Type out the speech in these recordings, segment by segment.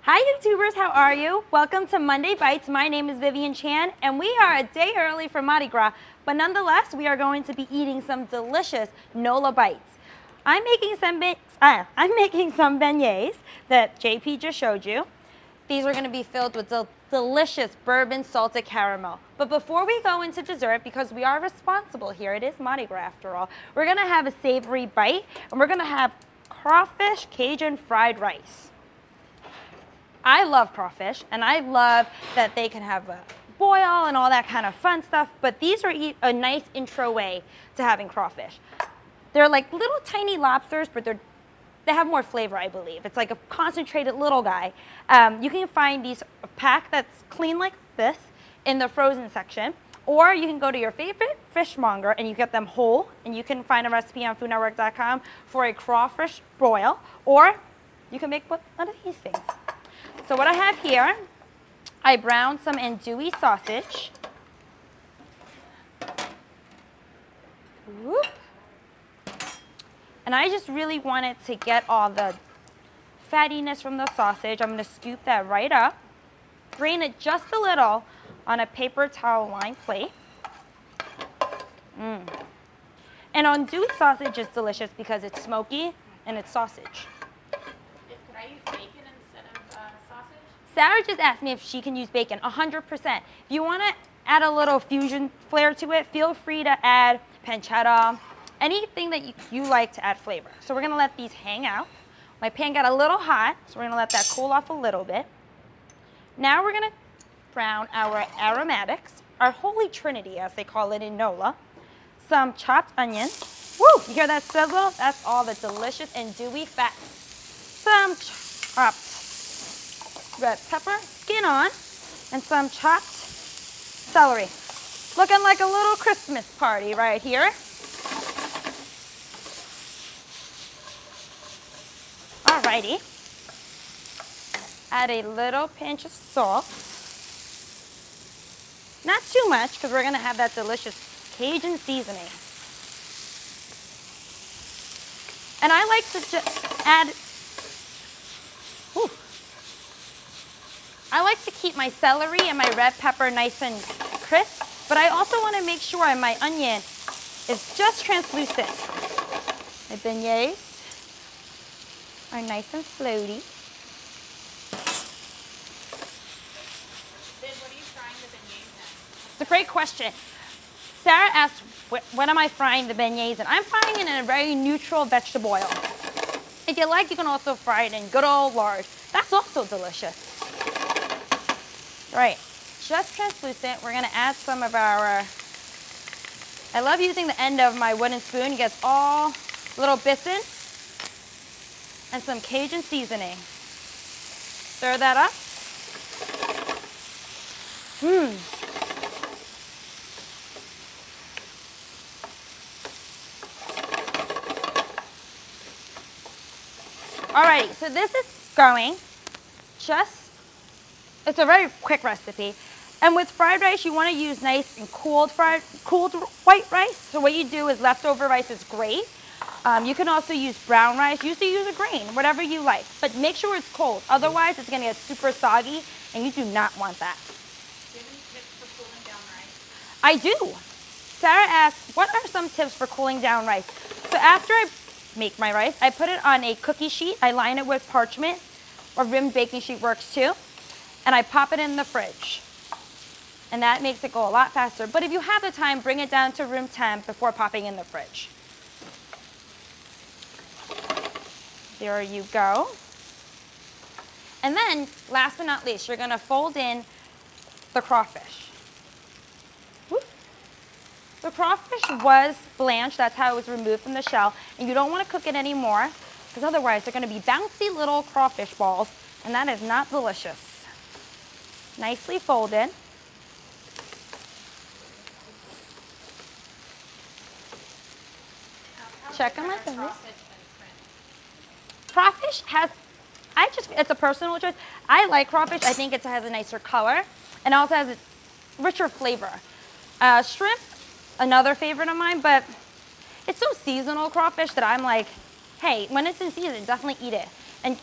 Hi YouTubers, how are you? Welcome to Monday Bites. My name is Vivian Chan and we are a day early for Mardi Gras, but nonetheless we are going to be eating some delicious NOLA bites. I'm making some beignets that JP just showed you. These are going to be filled with delicious bourbon salted caramel. But before we go into dessert, because we are responsible here, it is Mardi Gras after all, we're going to have a savory bite and we're going to have crawfish Cajun fried rice. I love crawfish, and I love that they can have a boil and all that kind of fun stuff, but these are a nice intro way to having crawfish. They're like little tiny lobsters, but they have more flavor, I believe. It's like a concentrated little guy. You can find these pack that's clean like this in the frozen section, or you can go to your favorite fishmonger and you get them whole, and you can find a recipe on foodnetwork.com for a crawfish broil, or you can make one of these things. So what I have here, I browned some andouille sausage. Whoop. And I just really wanted to get all the fattiness from the sausage. I'm going to scoop that right up, drain it just a little on a paper towel lined plate. And andouille sausage is delicious because it's smoky and it's sausage. Could I use bacon instead of sausage? Sarah just asked me if she can use bacon, 100%. If you want to add a little fusion flair to it, feel free to add pancetta, anything that you like to add flavor. So we're going to let these hang out. My pan got a little hot, so we're going to let that cool off a little bit. Now we're going to brown our aromatics, our holy trinity as they call it in NOLA. Some chopped onion. Woo! You hear that sizzle? That's all the delicious andouille fat. Some chopped red pepper, skin on, and some chopped celery. Looking like a little Christmas party right here. Alrighty. Add a little pinch of salt. Not too much, because we're going to have that delicious Cajun seasoning. And I like to just add, I like to keep my celery and my red pepper nice and crisp, but I also want to make sure my onion is just translucent. My beignets are nice and floaty. Then what are you frying the beignets in? It's a great question. Sarah asked, what am I frying the beignets in? I'm frying it in a very neutral vegetable oil. If you like, you can also fry it in good old lard. That's also delicious. Right, just translucent. We're going to add some of our, I love using the end of my wooden spoon. It gets all little bits in. And some Cajun seasoning. Stir that up. Alrighty, so this is going it's a very quick recipe. And with fried rice, you want to use nice and cooled white rice. So what you do is leftover rice is great. You can also use brown rice. Use a grain, whatever you like. But make sure it's cold. Otherwise, it's going to get super soggy, and you do not want that. Do you have any tips for cooling down rice? I do. Sarah asked, what are some tips for cooling down rice? So after I make my rice, I put it on a cookie sheet. I line it with parchment, or rimmed baking sheet works too. And I pop it in the fridge. And that makes it go a lot faster. But if you have the time, bring it down to room temp before popping in the fridge. There you go. And then, last but not least, you're going to fold in the crawfish. Whoop. The crawfish was blanched. That's how it was removed from the shell. And you don't want to cook it anymore, because otherwise they're going to be bouncy little crawfish balls, and that is not delicious. Nicely folded. Check them out. Crawfish has, it's a personal choice. I like crawfish. I think it has a nicer color and also has a richer flavor. Shrimp, another favorite of mine, but it's so seasonal crawfish that I'm like, hey, when it's in season, definitely eat it. And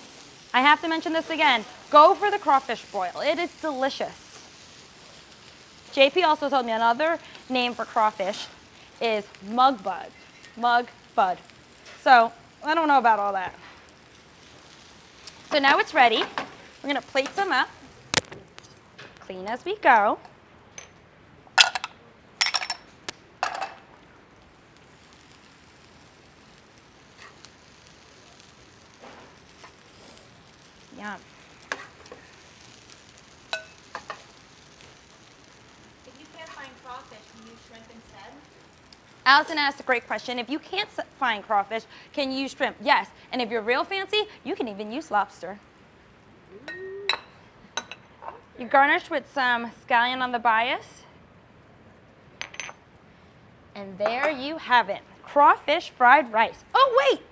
I have to mention this again, Go for the crawfish broil. It is delicious. JP also told me another name for crawfish is mug bud. Mug bud. So I don't know about all that. So now it's ready. We're gonna plate them up. Clean as we go. Yum. If you can't find crawfish, can you use shrimp instead? Allison asked a great question. If you can't find crawfish, can you use shrimp? Yes. And if you're real fancy, you can even use lobster. You garnish with some scallion on the bias. And there you have it. Crawfish fried rice. Oh, wait.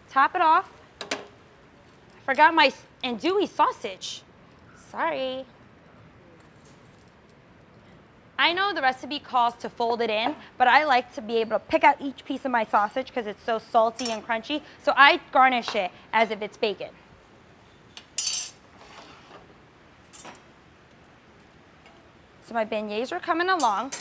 Top it off. I forgot my andouille sausage. Sorry. I know the recipe calls to fold it in, but I like to be able to pick out each piece of my sausage because it's so salty and crunchy. So I garnish it as if it's bacon. So my beignets are coming along.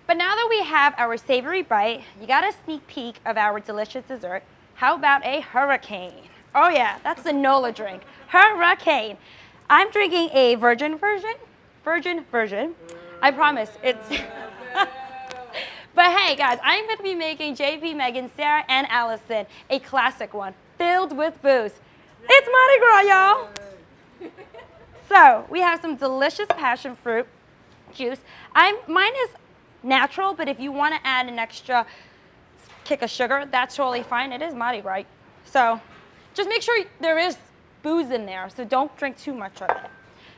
But now that we have our savory bite, you got a sneak peek of our delicious dessert. How about a hurricane? Oh yeah, that's the NOLA drink. Hurricane. I'm drinking a virgin version. I promise, it's... But hey guys, I'm gonna be making JP, Megan, Sarah, and Allison a classic one filled with booze. It's Mardi Gras, y'all. So we have some delicious passion fruit juice. Mine is natural, but if you want to add an extra kick of sugar, that's totally fine. It is Mardi Gras. So just make sure there is booze in there, so don't drink too much of it.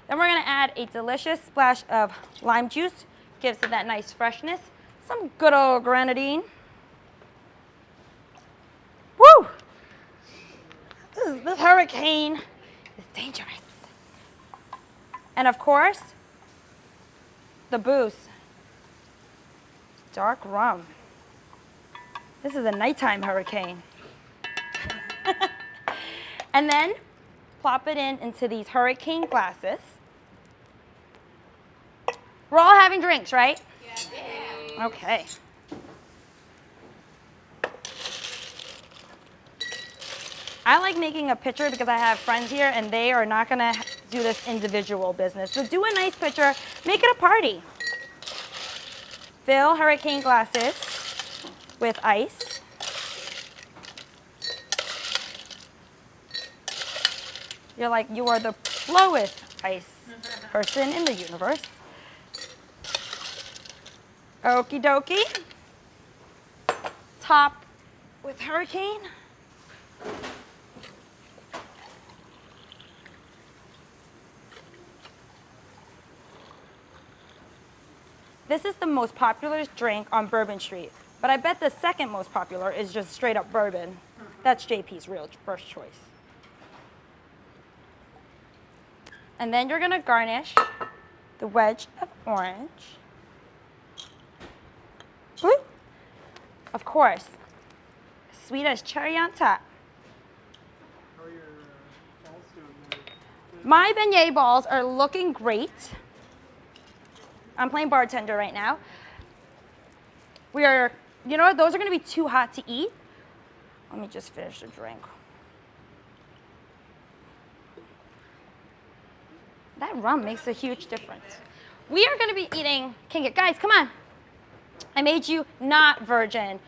Then we're going to add a delicious splash of lime juice. Gives it that nice freshness. Some good old grenadine. Woo! This hurricane is dangerous. And of course, the booze. Dark rum. This is a nighttime hurricane. And then plop it into these hurricane glasses. We're all having drinks, right? Yeah. Okay. I like making a pitcher because I have friends here and they are not gonna do this individual business. So do a nice pitcher, make it a party. Fill hurricane glasses with ice. You're like, you are the slowest ice person in the universe. Okie dokie. Top with hurricane. This is the most popular drink on Bourbon Street, but I bet the second most popular is just straight up bourbon. That's JP's real first choice. And then you're gonna garnish the wedge of orange. Bloop. Of course, sweet as cherry on top. How are your balls doing? My beignet balls are looking great. I'm playing bartender right now. We are, you know what, those are gonna be too hot to eat. Let me just finish the drink. That rum makes a huge difference. We are gonna be eating, guys, come on. I made you not virgin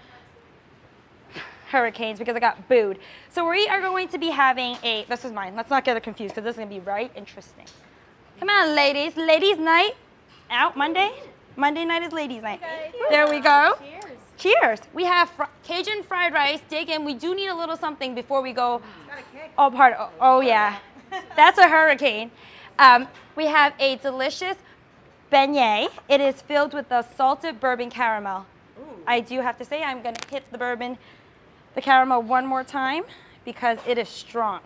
hurricanes because I got booed. So we are going to be having this is mine. Let's not get it confused because this is gonna be right interesting. Come on, ladies. Ladies' night out Monday. Monday night is ladies' night. Okay. There we go. Cheers. Cheers. We have Cajun fried rice. Dig in. We do need a little something before we go. It's got a kick. Oh yeah. That's a hurricane. We have a delicious beignet. It is filled with the salted bourbon caramel. Ooh. I do have to say I'm going to hit the caramel one more time because it is strong.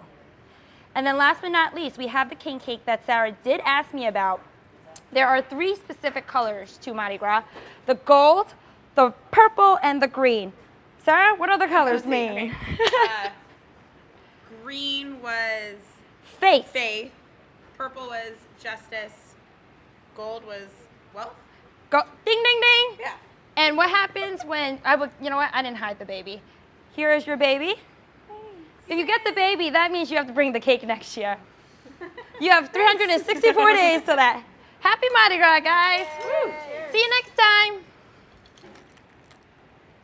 And then last but not least, we have the king cake that Sarah did ask me about. There are 3 specific colors to Mardi Gras: the gold, the purple, and the green. Sarah, what other colors mean? Green was Faith. faith. purple was justice, gold was wealth. Go, ding, ding, ding. Yeah. And what happens when, you know what, I didn't hide the baby. Here is your baby. If you get the baby, that means you have to bring the cake next year. You have 364 days to that. Happy Mardi Gras, guys. Woo. See you next time.